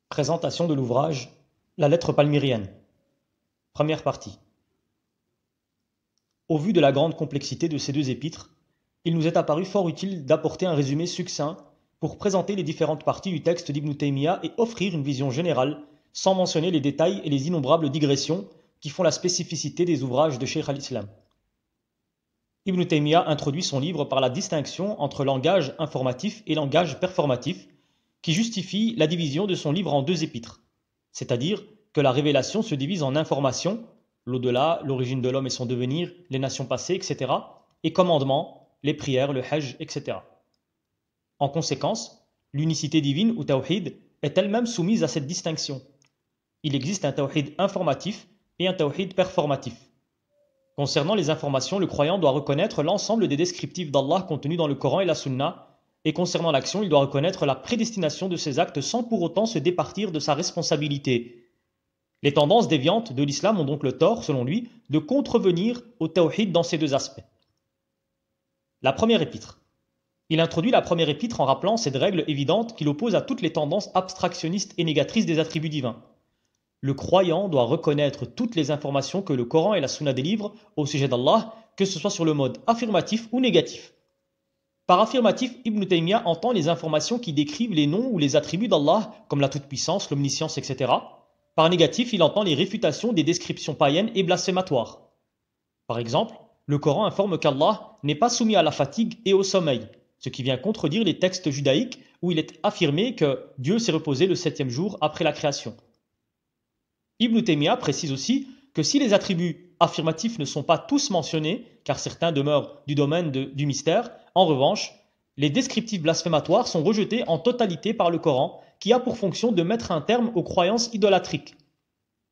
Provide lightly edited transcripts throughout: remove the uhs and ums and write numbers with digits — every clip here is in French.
Présentation de l'ouvrage La lettre palmyrienne. Première partie. Au vu de la grande complexité de ces deux épîtres, il nous est apparu fort utile d'apporter un résumé succinct pour présenter les différentes parties du texte d'Ibn Taymiyyah et offrir une vision générale, sans mentionner les détails et les innombrables digressions qui font la spécificité des ouvrages de Cheikh al-Islam. Ibn Taymiyyah introduit son livre par la distinction entre langage informatif et langage performatif, qui justifie la division de son livre en deux épîtres, c'est-à-dire que la révélation se divise en informations, l'au-delà, l'origine de l'homme et son devenir, les nations passées, etc., et commandements, les prières, le hajj, etc. En conséquence, l'unicité divine ou tawhid est elle-même soumise à cette distinction. Il existe un tawhid informatif et un tawhid performatif. Concernant les informations, le croyant doit reconnaître l'ensemble des descriptifs d'Allah contenus dans le Coran et la Sunna, et concernant l'action, il doit reconnaître la prédestination de ses actes sans pour autant se départir de sa responsabilité. Les tendances déviantes de l'islam ont donc le tort, selon lui, de contrevenir au tawhid dans ces deux aspects. La première épître. Il introduit la première épître en rappelant cette règle évidente qu'il oppose à toutes les tendances abstractionnistes et négatrices des attributs divins. Le croyant doit reconnaître toutes les informations que le Coran et la Sunna délivrent au sujet d'Allah, que ce soit sur le mode affirmatif ou négatif. Par affirmatif, Ibn Taymiyyah entend les informations qui décrivent les noms ou les attributs d'Allah, comme la toute-puissance, l'omniscience, etc. Par négatif, il entend les réfutations des descriptions païennes et blasphématoires. Par exemple, le Coran informe qu'Allah n'est pas soumis à la fatigue et au sommeil, ce qui vient contredire les textes judaïques où il est affirmé que Dieu s'est reposé le septième jour après la création. Ibn Taymiyyah précise aussi que si les attributs affirmatifs ne sont pas tous mentionnés, car certains demeurent du domaine du mystère, en revanche, les descriptifs blasphématoires sont rejetés en totalité par le Coran, qui a pour fonction de mettre un terme aux croyances idolâtriques.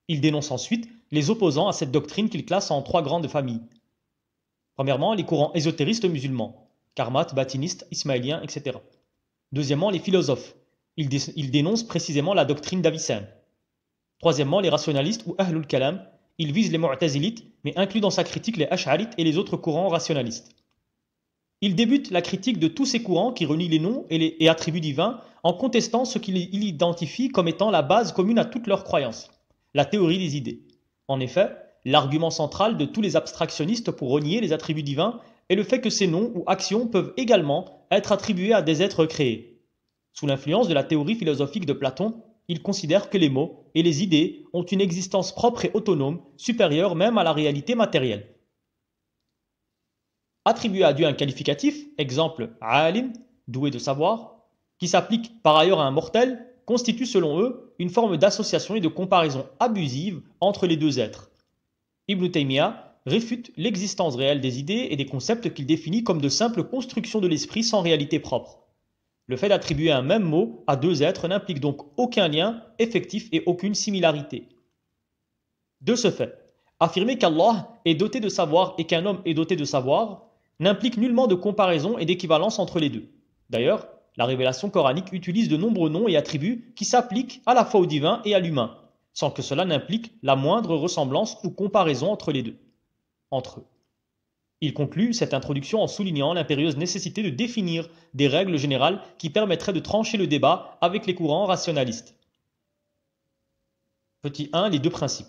Il dénonce ensuite les opposants à cette doctrine qu'il classe en trois grandes familles. Premièrement, les courants ésotéristes musulmans, karmates, batinistes, ismaéliens, etc. Deuxièmement, les philosophes. Il dénonce précisément la doctrine d'Avicenne. Troisièmement, les rationalistes ou ahlul kalam. Il vise les mu'tazilites, mais inclut dans sa critique les ash'arites et les autres courants rationalistes. Il débute la critique de tous ces courants qui renient les noms et attributs divins en contestant ce qu'il identifie comme étant la base commune à toutes leurs croyances, la théorie des idées. En effet, l'argument central de tous les abstractionnistes pour renier les attributs divins est le fait que ces noms ou actions peuvent également être attribués à des êtres créés. Sous l'influence de la théorie philosophique de Platon, il considère que les mots et les idées ont une existence propre et autonome, supérieure même à la réalité matérielle. Attribuer à Dieu un qualificatif, exemple alim, doué de savoir, qui s'applique par ailleurs à un mortel, constitue selon eux une forme d'association et de comparaison abusive entre les deux êtres. Ibn Taymiyyah réfute l'existence réelle des idées et des concepts qu'il définit comme de simples constructions de l'esprit sans réalité propre. Le fait d'attribuer un même mot à deux êtres n'implique donc aucun lien effectif et aucune similarité. De ce fait, affirmer qu'Allah est doté de savoir et qu'un homme est doté de savoir n'implique nullement de comparaison et d'équivalence entre les deux. D'ailleurs, la révélation coranique utilise de nombreux noms et attributs qui s'appliquent à la fois au divin et à l'humain, sans que cela n'implique la moindre ressemblance ou comparaison entre les deux, entre eux. Il conclut cette introduction en soulignant l'impérieuse nécessité de définir des règles générales qui permettraient de trancher le débat avec les courants rationalistes. Petit 1, les deux principes.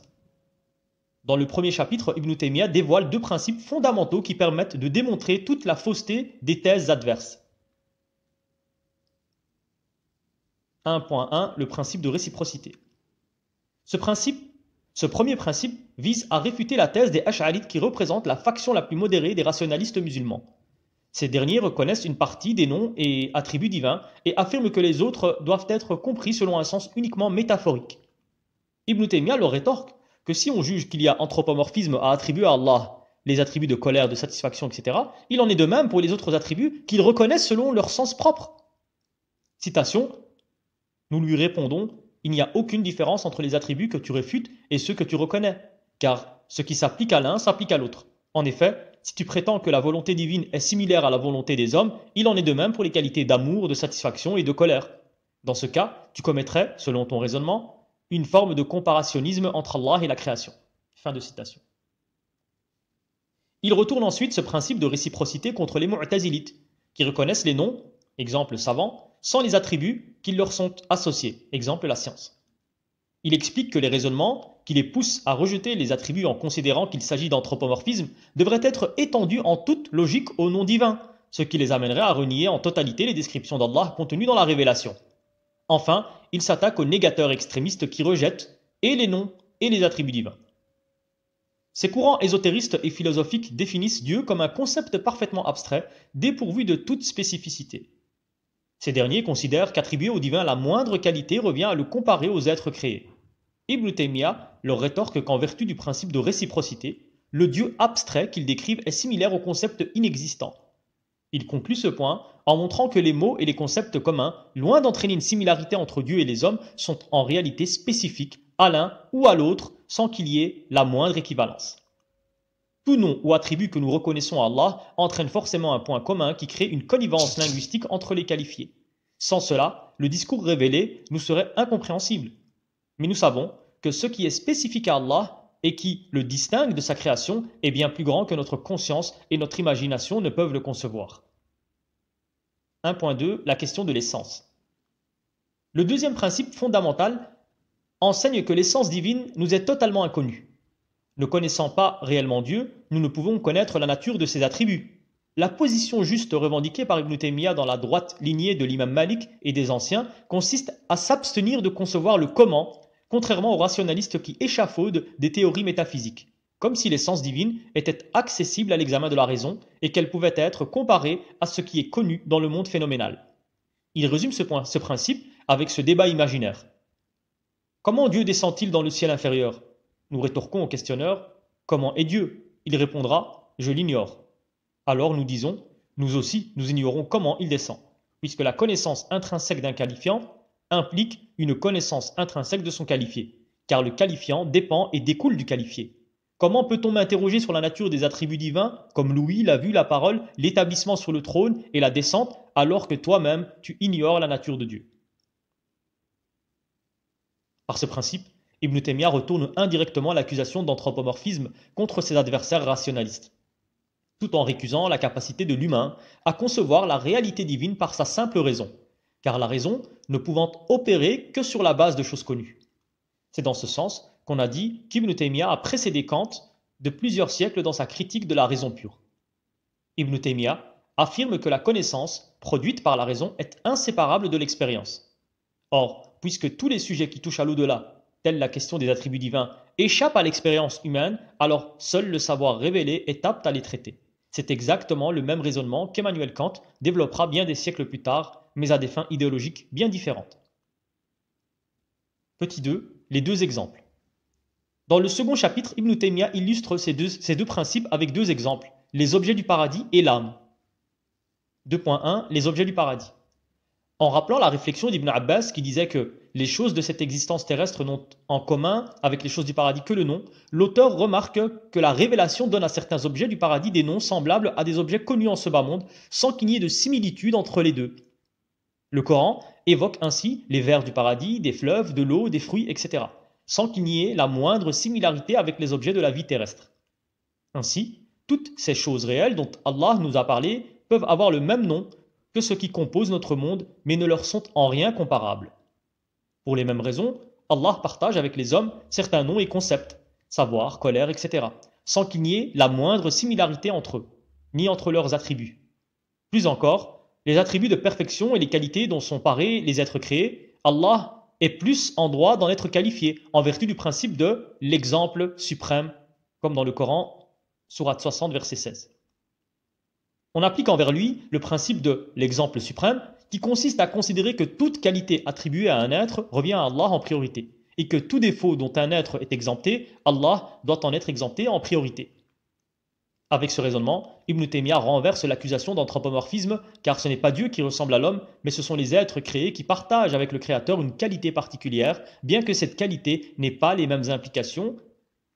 Dans le premier chapitre, Ibn Taymiyyah dévoile deux principes fondamentaux qui permettent de démontrer toute la fausseté des thèses adverses. 1.1, le principe de réciprocité. Ce premier principe vise à réfuter la thèse des ash'arites qui représentent la faction la plus modérée des rationalistes musulmans. Ces derniers reconnaissent une partie des noms et attributs divins et affirment que les autres doivent être compris selon un sens uniquement métaphorique. Ibn Taymiyyah leur rétorque que si on juge qu'il y a anthropomorphisme à attribuer à Allah les attributs de colère, de satisfaction, etc., il en est de même pour les autres attributs qu'ils reconnaissent selon leur sens propre. Citation, nous lui répondons, il n'y a aucune différence entre les attributs que tu réfutes et ceux que tu reconnais, car ce qui s'applique à l'un s'applique à l'autre. En effet, si tu prétends que la volonté divine est similaire à la volonté des hommes, il en est de même pour les qualités d'amour, de satisfaction et de colère. Dans ce cas, tu commettrais, selon ton raisonnement, une forme de comparationnisme entre Allah et la création. Fin de citation. Il retourne ensuite ce principe de réciprocité contre les mu'tazilites, qui reconnaissent les noms, exemple savant, sans les attributs qui leur sont associés, exemple la science. Il explique que les raisonnements qui les poussent à rejeter les attributs en considérant qu'il s'agit d'anthropomorphisme devraient être étendus en toute logique au nom divin, ce qui les amènerait à renier en totalité les descriptions d'Allah contenues dans la révélation. Enfin, il s'attaque aux négateurs extrémistes qui rejettent et les noms et les attributs divins. Ces courants ésotéristes et philosophiques définissent Dieu comme un concept parfaitement abstrait, dépourvu de toute spécificité. Ces derniers considèrent qu'attribuer au divin la moindre qualité revient à le comparer aux êtres créés. Ibn Taymiyyah leur rétorque qu'en vertu du principe de réciprocité, le Dieu abstrait qu'ils décrivent est similaire au concept inexistant. Il conclut ce point en montrant que les mots et les concepts communs, loin d'entraîner une similarité entre Dieu et les hommes, sont en réalité spécifiques à l'un ou à l'autre sans qu'il y ait la moindre équivalence. Tout nom ou attribut que nous reconnaissons à Allah entraîne forcément un point commun qui crée une connivence linguistique entre les qualifiés. Sans cela, le discours révélé nous serait incompréhensible. Mais nous savons que ce qui est spécifique à Allah et qui le distingue de sa création est bien plus grand que notre conscience et notre imagination ne peuvent le concevoir. 1.2. La question de l'essence. Le deuxième principe fondamental enseigne que l'essence divine nous est totalement inconnue. Ne connaissant pas réellement Dieu, nous ne pouvons connaître la nature de ses attributs. La position juste revendiquée par Ibn Taymiyyah dans la droite lignée de l'imam Malik et des anciens consiste à s'abstenir de concevoir le comment, contrairement aux rationalistes qui échafaudent des théories métaphysiques, comme si l'essence divine était accessible à l'examen de la raison et qu'elle pouvait être comparée à ce qui est connu dans le monde phénoménal. Il résume ce principe avec ce débat imaginaire. Comment Dieu descend-il dans le ciel inférieur? Nous rétorquons au questionneur, comment est Dieu? Il répondra, je l'ignore. Alors nous disons, nous aussi, nous ignorons comment il descend, puisque la connaissance intrinsèque d'un qualifiant implique une connaissance intrinsèque de son qualifié, car le qualifiant dépend et découle du qualifié. Comment peut-on m'interroger sur la nature des attributs divins, comme l'ouïe, la vue, la parole, l'établissement sur le trône et la descente, alors que toi-même tu ignores la nature de Dieu? Par ce principe, Ibn Taymiyyah retourne indirectement l'accusation d'anthropomorphisme contre ses adversaires rationalistes, tout en récusant la capacité de l'humain à concevoir la réalité divine par sa simple raison, car la raison ne pouvant opérer que sur la base de choses connues. C'est dans ce sens qu'on a dit qu'Ibn Taymiyyah a précédé Kant de plusieurs siècles dans sa critique de la raison pure. Ibn Taymiyyah affirme que la connaissance produite par la raison est inséparable de l'expérience. Or, puisque tous les sujets qui touchent à l'au-delà, telle la question des attributs divins, échappent à l'expérience humaine, alors seul le savoir révélé est apte à les traiter. C'est exactement le même raisonnement qu'Emmanuel Kant développera bien des siècles plus tard, mais à des fins idéologiques bien différentes. Petit 2. Les deux exemples. Dans le second chapitre, Ibn Taymiyyah illustre ces deux principes avec deux exemples, les objets du paradis et l'âme. 2.1. Les objets du paradis. En rappelant la réflexion d'Ibn Abbas qui disait que les choses de cette existence terrestre n'ont en commun avec les choses du paradis que le nom, l'auteur remarque que la révélation donne à certains objets du paradis des noms semblables à des objets connus en ce bas monde, sans qu'il n'y ait de similitude entre les deux. Le Coran évoque ainsi les vers du paradis, des fleuves, de l'eau, des fruits, etc., sans qu'il n'y ait la moindre similarité avec les objets de la vie terrestre. Ainsi, toutes ces choses réelles dont Allah nous a parlé peuvent avoir le même nom que ceux qui composent notre monde, mais ne leur sont en rien comparables. Pour les mêmes raisons, Allah partage avec les hommes certains noms et concepts, savoir, colère, etc., sans qu'il n'y ait la moindre similarité entre eux, ni entre leurs attributs. Plus encore, les attributs de perfection et les qualités dont sont parés les êtres créés, Allah est plus en droit d'en être qualifié, en vertu du principe de l'exemple suprême, comme dans le Coran, sourate 60, verset 16. On applique envers lui le principe de l'exemple suprême qui consiste à considérer que toute qualité attribuée à un être revient à Allah en priorité et que tout défaut dont un être est exempté, Allah doit en être exempté en priorité. Avec ce raisonnement, Ibn Taymiyyah renverse l'accusation d'anthropomorphisme car ce n'est pas Dieu qui ressemble à l'homme, mais ce sont les êtres créés qui partagent avec le Créateur une qualité particulière, bien que cette qualité n'ait pas les mêmes implications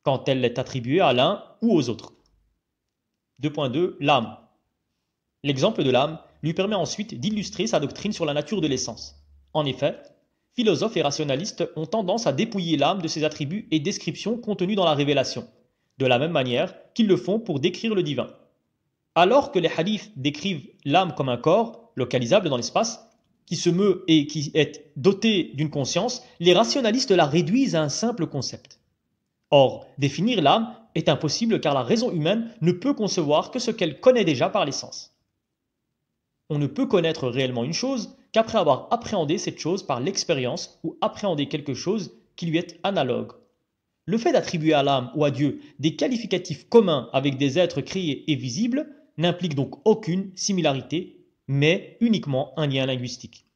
quand elle est attribuée à l'un ou aux autres. 2.2. L'âme. L'exemple de l'âme lui permet ensuite d'illustrer sa doctrine sur la nature de l'essence. En effet, philosophes et rationalistes ont tendance à dépouiller l'âme de ses attributs et descriptions contenus dans la révélation, de la même manière qu'ils le font pour décrire le divin. Alors que les hadiths décrivent l'âme comme un corps, localisable dans l'espace, qui se meut et qui est dotée d'une conscience, les rationalistes la réduisent à un simple concept. Or, définir l'âme est impossible car la raison humaine ne peut concevoir que ce qu'elle connaît déjà par les sens. On ne peut connaître réellement une chose qu'après avoir appréhendé cette chose par l'expérience ou appréhendé quelque chose qui lui est analogue. Le fait d'attribuer à l'âme ou à Dieu des qualificatifs communs avec des êtres créés et visibles n'implique donc aucune similarité, mais uniquement un lien linguistique.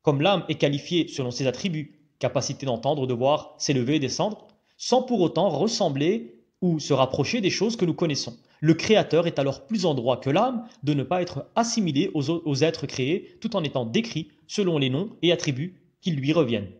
Comme l'âme est qualifiée selon ses attributs, capacité d'entendre, de voir, s'élever et descendre, sans pour autant ressembler ou se rapprocher des choses que nous connaissons. Le Créateur est alors plus en droit que l'âme de ne pas être assimilé aux êtres créés tout en étant décrit selon les noms et attributs qui lui reviennent.